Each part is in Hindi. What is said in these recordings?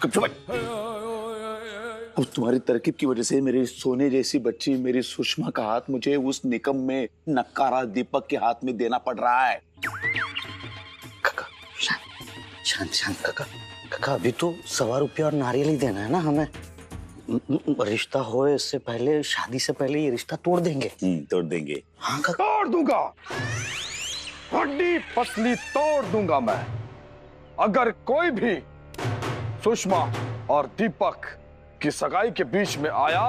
अब तुम्हारी तरकीब की वजह से मेरी सोने जैसी बच्ची मेरी सुषमा का हाथ मुझे उस निकम में नक्कारा दीपक के हाथ में देना पड़ रहा है। काका शांत शांत काका। काका अभी तो ₹1.25 और नारियल ही देना है ना हमें। रिश्ता हो इससे पहले, शादी से पहले ये रिश्ता तोड़ देंगे। तोड़ देंगे। हाँ काका। तोड़ दूंगा, हड्डी पसली तोड़ दूंगा मैं। अगर कोई भी सुषमा और दीपक की सगाई के बीच में आया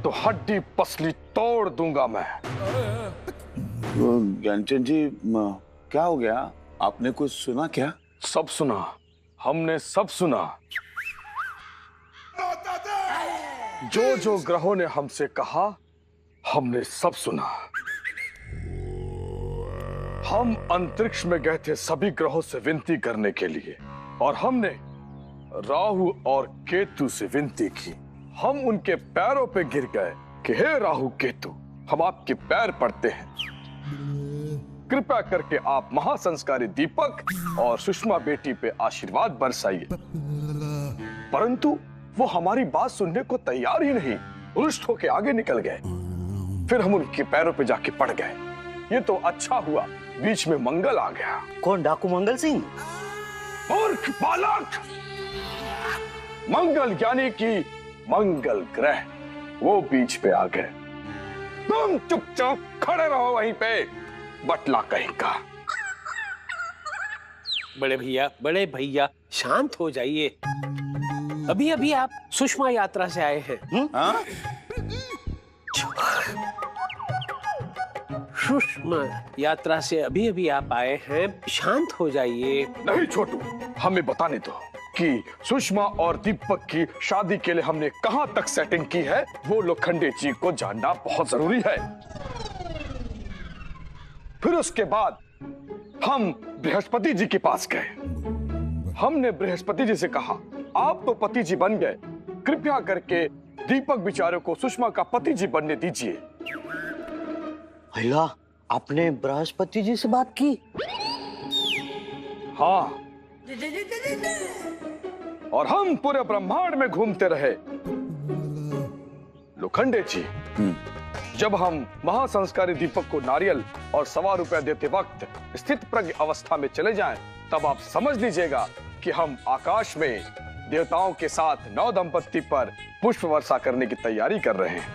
तो हड्डी पसली तोड़ दूंगा मैं। ज्ञानचंद जी क्या हो गया? आपने कुछ सुना क्या? सब सुना, हमने सब सुना। जो जो ग्रहों ने हमसे कहा हमने सब सुना। हम अंतरिक्ष में गए थे सभी ग्रहों से विनती करने के लिए और हमने राहु और केतु से विनती की। हम उनके पैरों पे गिर गए कि हे राहु केतु, हम आपके पैर पड़ते हैं, कृपया करके आप महासंस्कारी दीपक और सुषमा बेटी पे आशीर्वाद बरसाइए। परंतु वो हमारी बात सुनने को तैयार ही नहीं, रुष्ट होके आगे निकल गए। फिर हम उनके पैरों पे जाके पड़ गए। ये तो अच्छा हुआ बीच में मंगल आ गया। कौन, डाकू मंगल सिंह? मूर्ख बालक, मंगल यानी कि मंगल ग्रह, वो बीच पे आ गए। तुम चुपचाप खड़े रहो वहीं पे, बटला कहीं का। बड़े भैया शांत हो जाइए। अभी अभी आप सुषमा यात्रा से आए हैं। सुषमा यात्रा से अभी अभी आप आए हैं, शांत हो जाइए। नहीं छोटू, हमें बताने दो कि सुषमा और दीपक की शादी के लिए हमने कहां तक सेटिंग की है। वो लोखंडे जी को जानना बहुत जरूरी है। फिर उसके बाद हम बृहस्पति जी के पास गए। हमने बृहस्पति जी से कहा, आप तो पति जी बन गए, कृपया करके दीपक बेचारे को सुषमा का पति जी बनने दीजिए। भैया आपने बृहस्पति जी से बात की? हाँ, और हम पूरे ब्रह्मांड में घूमते रहे। लोखंडे जी, जब हम महासंस्कारी दीपक को नारियल और ₹1.25 देते वक्त स्थित प्रज्ञ अवस्था में चले जाएं, तब आप समझ लीजिएगा कि हम आकाश में देवताओं के साथ नव दंपत्ति पर पुष्प वर्षा करने की तैयारी कर रहे हैं।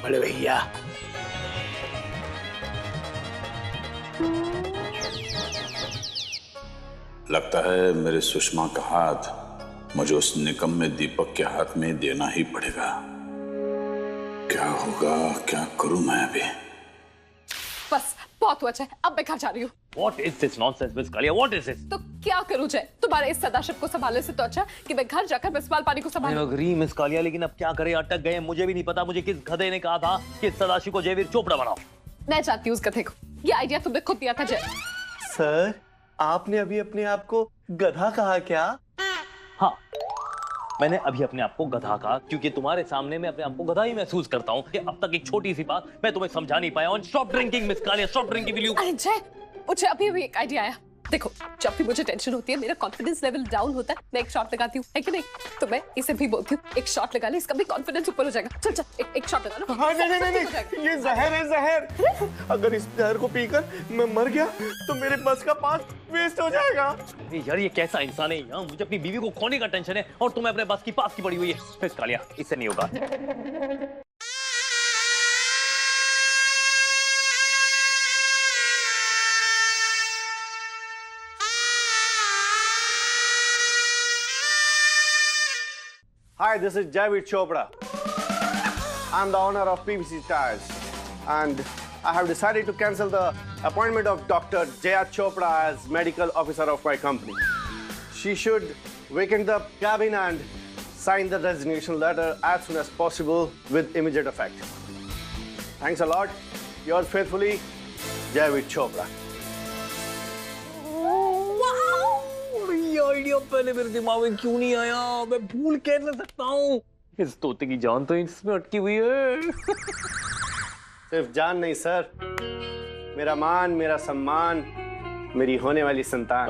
बड़े भैया, लगता है मेरे सुषमा का हाथ मुझे उस निकम में दीपक के हाथ में देना ही पड़ेगा। क्या होगा, क्या करूं मैं अभी? बस बहुत हुआ जय, अब मैं घर जा रही हूँ। What is this nonsense, Miss Kalia? What is this? तो क्या करूँ जय? तुम्हारे इस सदाशिव को संभालने से तो अच्छा कि मैं घर जाकर बिस्वाल पानी को संभालूं। I agree, Miss Kalia, लेकिन अब क्या करें, अटक गए। मुझे भी नहीं पता मुझे किस गधे ने कहा था कि सदाशिव को जयवीर चोपड़ा बनाओ। मैं चाहती हूँ उस गधे को। ये आइडिया तुमने खुद दिया था जय। सर, आपने अभी अपने आप को गधा कहा क्या? हाँ, मैंने अभी अपने आप को गधा कहा क्योंकि तुम्हारे सामने मैं अपने आप को गधा ही महसूस करता हूँ कि अब तक एक छोटी सी बात मैं तुम्हें समझा नहीं पाया हूँ। Stop drinking miss Kaliya, stop drinking will you. अरे जय, मुझे अभी अभी एक आइडिया आया। देखो, जब भी मुझे टेंशन होती है, मेरा कॉन्फिडेंस लेवल डाउन होता है, मैं एक शॉट लगाती हूँ, है कि नहीं? तो मैं इसे भी बोलती हूँ, एक शॉट लगा ले, इसका भी कॉन्फिडेंस ऊपर हो जाएगा। चल चल, एक शॉट लगा लो। हाँ, नहीं, ये जहर है, जहर। अगर इस जहर को पीकर मैं मर गया तो मेरे बस का पास वेस्ट हो जाएगा। यार ये कैसा इंसान है यार, मुझे अपनी बीवी को खोने का टेंशन है और तुम्हें अपने बस की पास की पड़ी हुई है। मिस कालिया, इससे नहीं होगा। Hi, this is Javid Chopra. I'm the owner of PVC Tires, and I have decided to cancel the appointment of Dr. Jaya Chopra as medical officer of my company. She should vacate the cabin and sign the resignation letter as soon as possible with immediate effect. Thanks a lot. Yours faithfully, Javid Chopra. ये आइडिया पहले मेरे दिमाग में क्यों नहीं आया? मैं भूल कैसे सकता हूँ? इस तोते की जान तो इसमें अटकी हुई है। सिर्फ जान नहीं सर, मेरा मान, मेरा सम्मान, मेरी होने वाली संतान,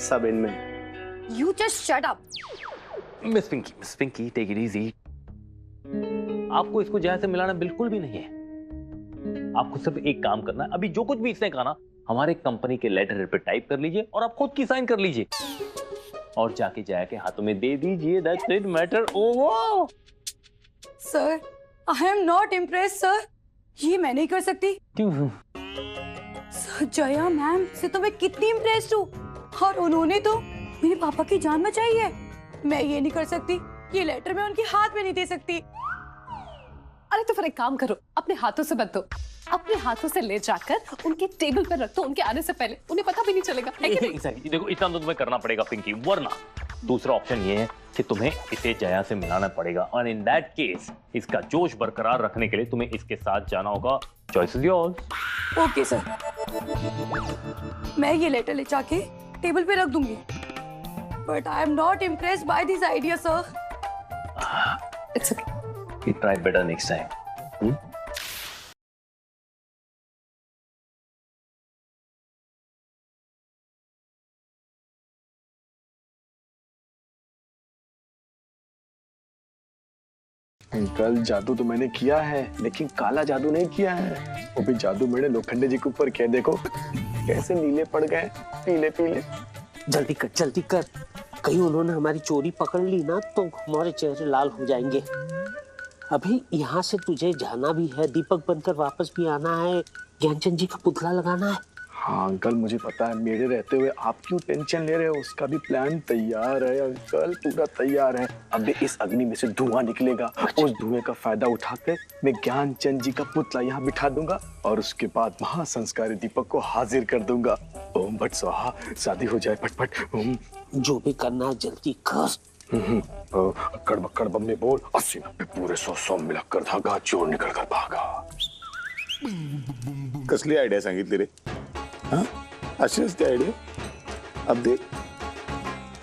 सब इनमें। You just shut up. Miss Pinky take it easy. आपको इसको जया से मिलाना बिल्कुल भी नहीं है। आपको सिर्फ एक काम करना है, अभी जो कुछ भी इसने कहा ना हमारे कंपनी के लेटर पे टाइप कर लीजिए और आप खुद की साइन कर लीजिए और जाके जया के हाथों में दे दीजिए। That's it, matter over. Sir, I am not impressed, sir. ये मैं नहीं कर सकती। क्यों? सर जया मैम से तो मैं कितनी इम्प्रेस्ड हूँ और उन्होंने तो मेरे पापा की जान बचाई है। मैं ये नहीं कर सकती, ये लेटर मैं उनके हाथ में नहीं दे सकती। अरे तो फिर एक काम करो, अपने हाथों से बंद दो, अपने हाथों से ले जाकर उनके टेबल पर रख दो, उनके आने से पहले, उन्हें पता भी नहीं चलेगा। Exactly. देखो इतना तो तुम्हें करना पड़ेगा पिंकी, वरना दूसरा ऑप्शन ये है कि तुम्हें इसे जया से मिलाना पड़ेगा और इन दैट केस इसका जोश बरकरार रखने के लिए तुम्हें इसके साथ जाना होगा। Choice is yours. Okay sir, मैं ये लेटर ले जाके टेबल पे रख दूंगी। But I am not impressed by this idea sir. It's okay, You try better next time. Uncle जादू तो मैंने किया है लेकिन काला जादू नहीं किया है। वो भी जादू मैंने लोखंडे जी के ऊपर किया। देखो कैसे नीले पड़ गए, पीले पीले। जल्दी कर, कहीं उन्होंने हमारी चोरी पकड़ ली ना तो हमारे चेहरे लाल हो जाएंगे। अभी यहाँ से तुझे जाना भी है, दीपक बनकर वापस भी आना है, ज्ञानचंद जी का पुतला लगाना है। हाँ अंकल मुझे पता है, मेरे रहते हुए आप क्यों टेंशन ले रहे हो? उसका भी प्लान तैयार है अंकल, पूरा तैयार है। अब इस अग्नि में से धुआं निकलेगा, उस धुएं का फायदा उठाकर मैं ज्ञानचंद जी का पुतला यहाँ बिठा दूंगा और उसके बाद महासंस्कारी दीपक को हाजिर कर दूंगा। ओम भट स्वाहा, शादी हो जाए फटफट। जो भी करना है जल्दी कर। अक्कड़ बक्कड़ बम्बे बोल, 80-90 पूरे 100 मिलाकर धागा, चोर निकल कर भागा। कसली आयडिया सांगितली रे? हाँ अशी असते आयडिया? अब देख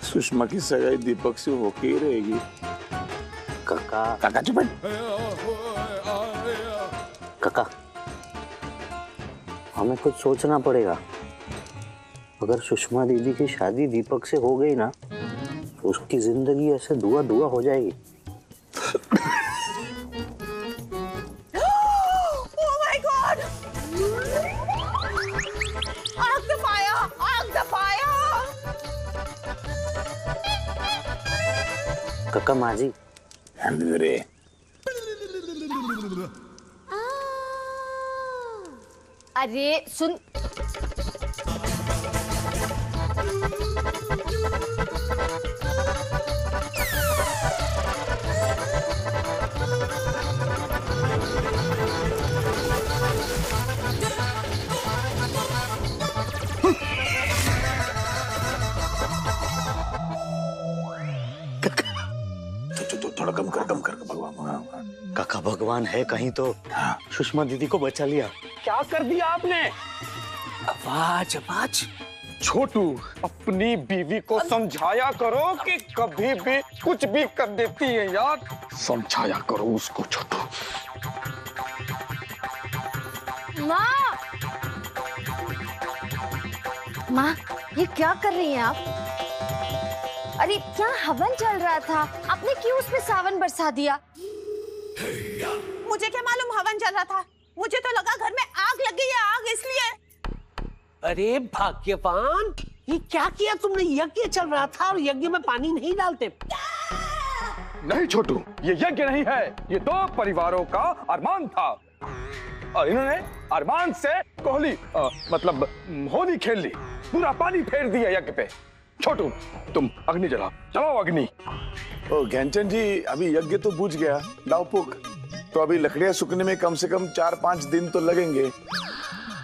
सुषमा की सगाई दीपक से होके ही रहेगी। काका चुप। काका हमें कुछ सोचना पड़ेगा। अगर सुषमा दीदी की शादी दीपक से हो गई ना तो उसकी जिंदगी ऐसे धुआं हो जाएगी। Oh my God! आग द फायर! काका माजी रे अरे सुन, थोड़ा कम कर भगवान। काका भगवान है कहीं तो सुषमा दीदी को बचा लिया। क्या कर दिया आपने? आवाज छोटू अपनी बीवी को समझाया करो कि कभी भी कुछ भी कर देती है यार, समझाया करो उसको छोटू। माँ ये क्या कर रही हैं आप? अरे क्या हवन चल रहा था, आपने क्यों उसमें सावन बरसा दिया? मुझे क्या मालूम हवन चल रहा था, मुझे तो लगा घर में आग लगी है, आग इसलिए। अरे भाग्यवान, ये क्या किया तुमने? यज्ञ चल रहा था और यज्ञ में पानी नहीं डालते। नहीं छोटू, ये यज्ञ नहीं है, ये दो परिवारों का अरमान था और इन्होंने अरमान से कोहली मतलब होली खेल ली, पूरा पानी फेर दिया यज्ञ पे। छोटू तुम अग्नि जलाओ, चलाओ अग्नि। ओ ज्ञानचंद जी, अभी यज्ञ तो बुझ गया, डाउपुक तो अभी लकड़ियां सूखने में कम से कम 4-5 दिन तो लगेंगे।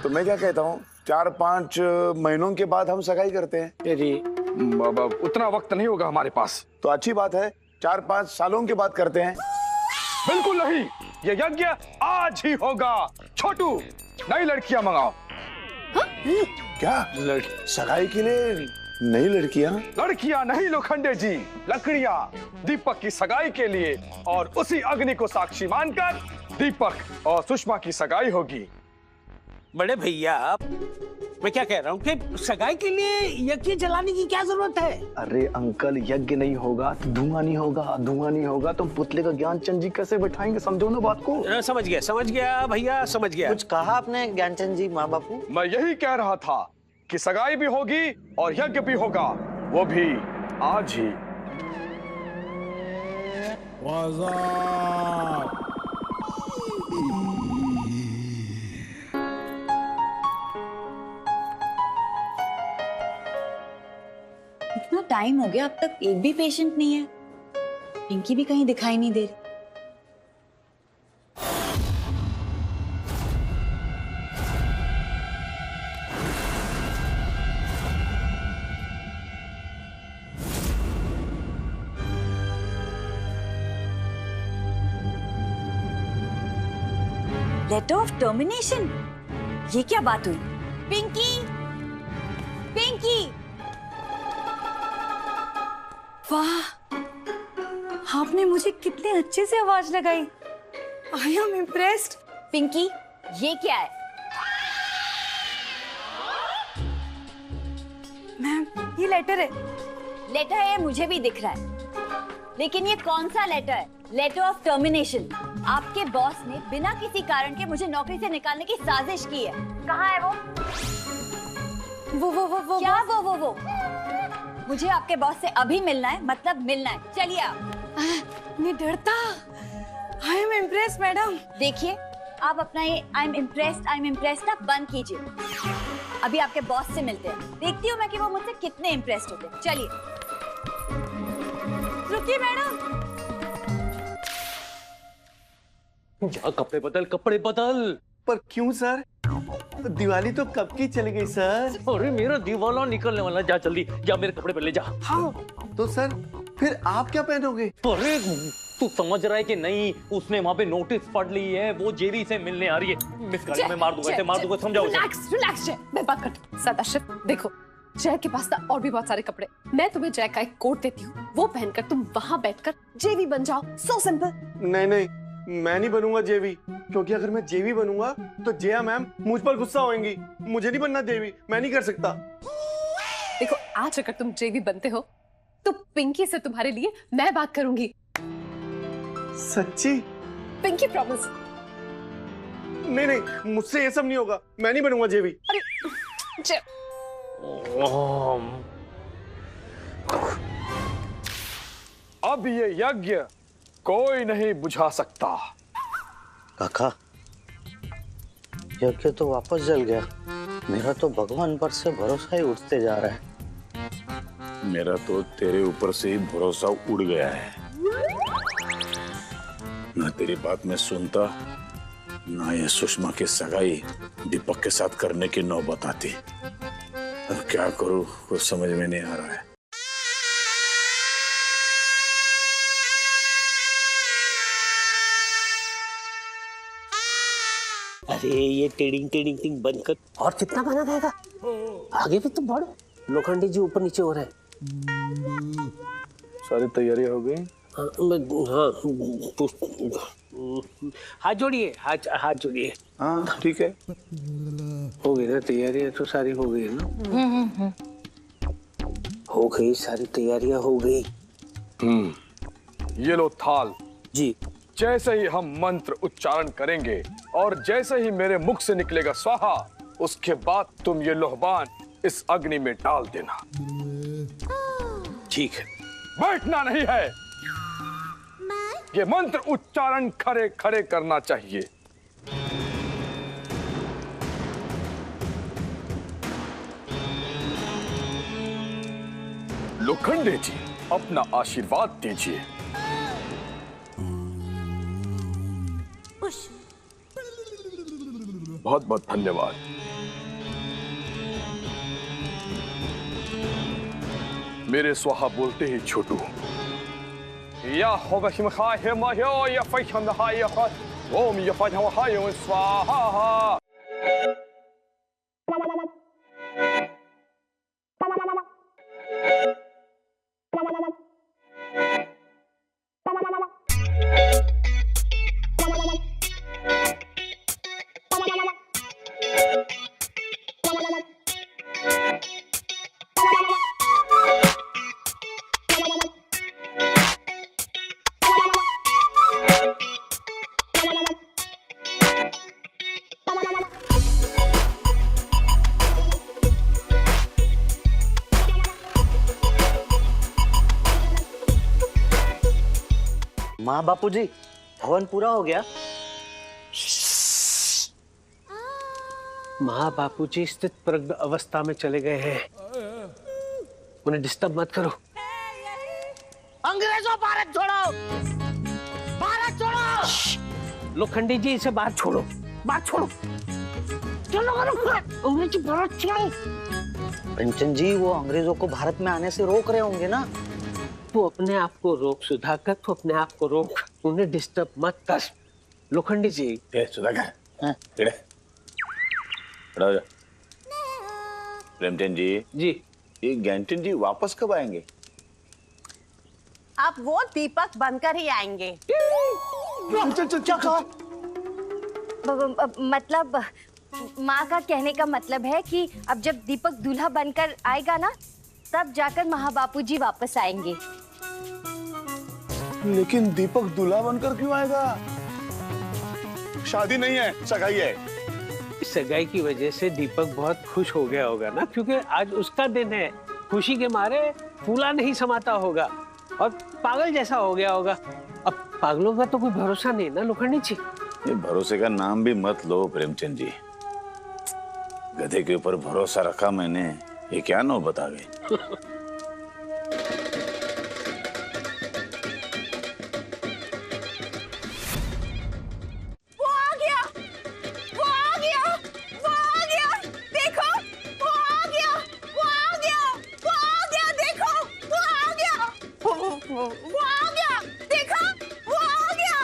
तो मैं क्या कहता हूँ 4-5 महीनों के बाद हम सगाई करते हैं। अरे उतना वक्त नहीं होगा हमारे पास। तो अच्छी बात है, 4-5 सालों के बाद करते हैं। बिल्कुल नहीं, ये यज्ञ आज ही होगा। छोटू नई लड़कियां मंगाओ। क्या सगाई के लिए नई लड़कियां? लड़कियां नहीं लोखंडे जी, लकड़ियां दीपक की सगाई के लिए, और उसी अग्नि को साक्षी मानकर दीपक और सुषमा की सगाई होगी। बड़े भैया मैं क्या कह रहा हूँ कि सगाई के लिए यज्ञ जलाने की क्या जरूरत है? अरे अंकल, यज्ञ नहीं होगा तो धुआं नहीं होगा, धुआं नहीं होगा तो पुतले का ज्ञानचंद जी कैसे बैठाएंगे? समझो ना बात को। समझ गया भैया, समझ गया। कुछ कहा आपने ज्ञानचंद जी माँ बापू? मैं यही कह रहा था कि सगाई भी होगी और यज्ञ भी होगा, वो भी आज ही। इतना टाइम हो गया, अब तक एक भी पेशेंट नहीं है। पिंकी भी कहीं दिखाई नहीं दे रही। लेटर ऑफ टर्मिनेशन, ये क्या बात हुई? पिंकी, पिंकी, वाह, आपने मुझे कितने अच्छे से आवाज लगाई। I am impressed. पिंकी, ये क्या है? मैम, ये लेटर है। लेटर है, मुझे भी दिख रहा है, लेकिन ये कौन सा लेटर है? Letter of termination. आपके बॉस ने बिना किसी कारण के मुझे नौकरी से निकालने की साजिश की है। कहाँ है वो? वो क्या वो? मुझे आपके बॉस से अभी मिलना है, मतलब मिलना है। चलिए आप। मैं डरता। I am impressed madam. देखिए, आप अपना ये आई एम इम्प्रेस्ड ना बंद कीजिए। अभी आपके बॉस से मिलते हैं, देखती हूँ मैं कि वो मुझसे कितने इम्प्रेस्ड होते हैं। चलिए। रुकिए मैडम। जा, कपड़े बदल। पर क्यों सर? दिवाली तो कब की चली गई सर। अरे मेरा दीवाला निकलने वाला, जा जल्दी, जा मेरे कपड़े पहले जा। हाँ, तो सर फिर आप क्या पहनोगे? अरे तू समझ रहा है कि नहीं? उसने वहाँ पे नोटिस पढ़ ली है, वो जेवी से मिलने आ रही है। मिस कर मैं मार दूंगा, समझाओ। रिलैक्स जय, मैं बात करती हूँ। सदाशिव, देखो, जय के पास ना और भी बहुत सारे कपड़े। मैं तुम्हें जय का एक कोट देती हूँ, वो पहनकर तुम वहाँ बैठकर जेवी बन जाओ। So simple. नहीं, मैं नहीं बनूंगा जेवी, क्योंकि अगर मैं जेवी बनूंगा तो जया मैम मुझ पर गुस्सा होंगी। मुझे नहीं बनना जेवी, मैं नहीं कर सकता। देखो, आज अगर तुम जेवी बनते हो तो पिंकी से तुम्हारे लिए मैं बात करूंगी। सच्ची? Pinky promise. नहीं, मुझसे ये सब नहीं होगा। मैं नहीं बनूंगा जेवी। अरे जय, अब ये यज्ञ कोई नहीं बुझा सकता। काका, यज्ञ तो वापस जल गया। मेरा तो भगवान पर से भरोसा ही उठते जा रहा है। मेरा तो तेरे ऊपर से ही भरोसा उड़ गया है। ना तेरी बात में सुनता, ना ये सुषमा की सगाई दीपक के साथ करने की नौबत आती। अब क्या करूं, कुछ समझ में नहीं आ रहा है। अरे ये टेढ़िंग टिंग बंद कर। और कितना बना रहेगा? आगे भी तो बढ़ो। लोखंडी जी ऊपर नीचे हो रहे हैं। सारी तैयारी हो गई? हाँ, हाथ जोड़िए, हाथ जोड़िए। हाँ ठीक है, हो गई ना तैयारियां? तो सारी हो गई ना? हो गई, सारी तैयारियां हो गई। ये लो थाल जी। जैसे ही हम मंत्र उच्चारण करेंगे और जैसे ही मेरे मुख से निकलेगा स्वाहा, उसके बाद तुम ये लोहबान इस अग्नि में डाल देना। ठीक है। बैठना नहीं है, ये मंत्र उच्चारण खड़े खड़े करना चाहिए। लोखंडे जी, अपना आशीर्वाद दीजिए। बहुत बहुत धन्यवाद। मेरे स्वाहा बोलते ही छोटू या हो या ओम या स्वाहा। माँ बापूजी, हवन पूरा हो गया? माँ बापूजी स्थित प्रज्ञ अवस्था में चले गए हैं, उन्हें डिस्टर्ब मत करो। अंग्रेजों, भारत छोड़ो! भारत छोड़ो! लोखंडी जी, इसे बाहर छोड़ो, बाहर छोड़ो। चलो अंग्रेजी भारत छोड़ो। प्रेमचंद जी, वो अंग्रेजों को भारत में आने से रोक रहे होंगे ना? तू अपने आप को रोक सुधाकर, तू अपने आप को रोक, उन्हें डिस्टर्ब मत कर। लोखंडी जी। सुधाकर, खड़ा हो जा। प्रेमचंद जी, ये ज्ञानचंद जी वापस कब आएंगे? अब वो दीपक बनकर ही आएंगे। क्या कहा? मतलब माँ का कहने का मतलब है कि अब जब दीपक दूल्हा बनकर आएगा ना, तब जाकर महाबापूजी वापस आएंगे। लेकिन दीपक दूल्हा बनकर क्यों आएगा? शादी नहीं है, सगाई है। इस सगाई की वजह से दीपक बहुत खुश हो गया होगा ना, क्योंकि आज उसका दिन है। खुशी के मारे फूला नहीं समाता होगा और पागल जैसा हो गया होगा। अब पागलों का तो कोई भरोसा नहीं ना लोखंडी जी। ये भरोसे का नाम भी मत लो प्रेमचंद जी। गधे के ऊपर भरोसा रखा मैंने, ये क्या नौबत आ गई। वो आ गया, वो आ गया, वो आ गया, देखो, वो आ गया, वो आ गया, वो आ गया, देखो, वो आ गया, वो आ गया, देखो, वो आ गया।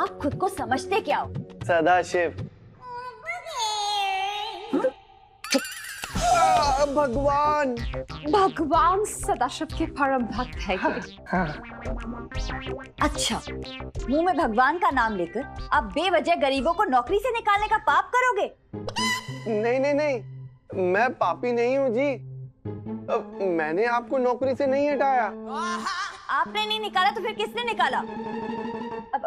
आप खुद को समझते क्या हो? सदाशिव। भगवान! भगवान सदाशिव के परम भक्त है ये। अच्छा, मुंह में भगवान का नाम लेकर आप बेवजह गरीबों को नौकरी से निकालने का पाप करोगे? नहीं नहीं नहीं, मैं पापी नहीं हूँ जी। मैंने आपको नौकरी से नहीं हटाया। आपने नहीं निकाला तो फिर किसने निकाला?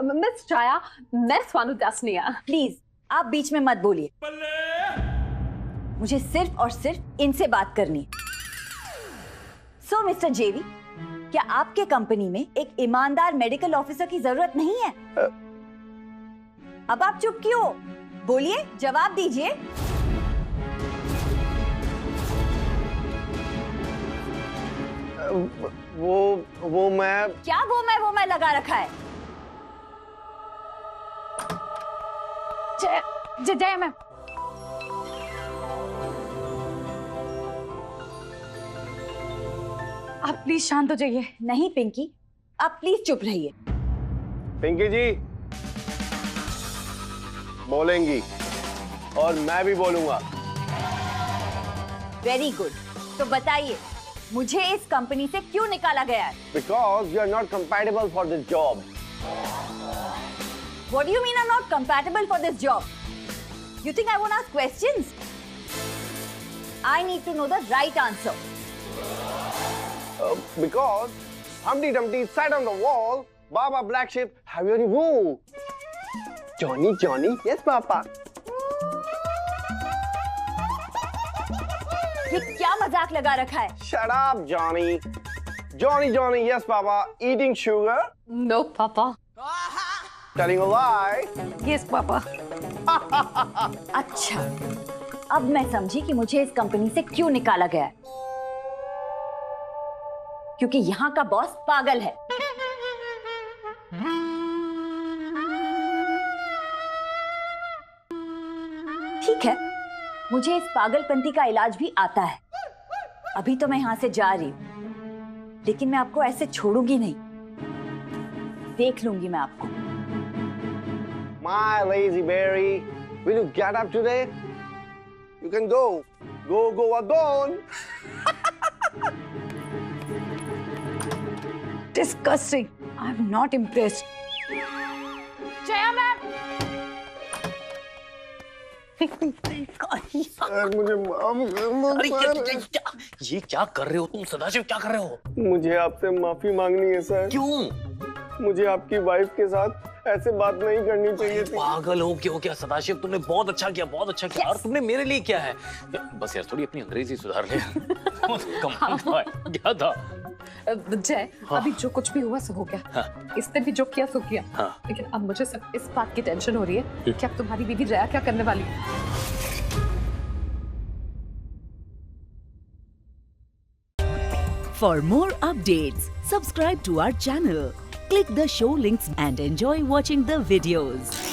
मिस जाया, मैं स्वानु दासनिया। प्लीज आप बीच में मत बोलिए। मुझे सिर्फ और सिर्फ इनसे बात करनी है। सो मिस्टर जेवी, क्या आपके कंपनी में एक ईमानदार मेडिकल ऑफिसर की जरूरत नहीं है? अब आप चुप क्यों? बोलिए, जवाब दीजिए। वो मैं क्या वो मैं लगा रखा है? जय मैम। आप प्लीज शांत हो जाइए। नहीं पिंकी, आप प्लीज चुप रहिए। पिंकी जी बोलेंगी और मैं भी बोलूंगा। वेरी गुड, तो बताइए मुझे इस कंपनी से क्यों निकाला गया है? Because you are not compatible for this job. What do you mean I'm not compatible for this job? You think I won't ask questions? I need to know the right answer. Because Humpty Dumpty sat on the wall, Baba Black Sheep have your wool. Johnny, Johnny, yes, Papa. ये क्या मजाक लगा रखा है? Shut up, Johnny. Johnny, Johnny, yes, Papa. Eating sugar. No, Papa. Telling a lie. Yes, Papa. अच्छा, अब मैं समझी कि मुझे इस कंपनी से क्यों निकाला गया है। क्योंकि यहाँ का बॉस पागल है। ठीक है, मुझे इस पागलपंती का इलाज भी आता है। अभी तो मैं यहाँ से जा रही हूँ, लेकिन मैं आपको ऐसे छोड़ूंगी नहीं। देख लूंगी मैं आपको। My lazy berry, will you get up today? You can go. Go, go, Adon. Disgusting. I'm not impressed. Jaya ma'am. मुझे माफ कर। ये क्या कर रहे हो तुम सदाशिव? क्या कर रहे हो? मुझे आपसे माफी मांगनी है सर। क्यों? मुझे आपकी वाइफ के साथ ऐसे बात नहीं करनी चाहिए थी। पागल हो क्या सदाशिव, तुमने बहुत अच्छा किया, बहुत अच्छा किया। और तुमने मेरे लिए क्या है? बस यार थोड़ी अपनी अंग्रेजी सुधार ले। क्या था? जय, अभी जो कुछ भी हुआ सो हो गया। हाँ। इसने भी जो किया सो किया। हाँ। लेकिन अब मुझे सब इस बात की टेंशन हो रही है कि अब तुम्हारी बीवी जया क्या करने वाली है। For more updates, subscribe to our channel, click the show links and enjoy watching the videos.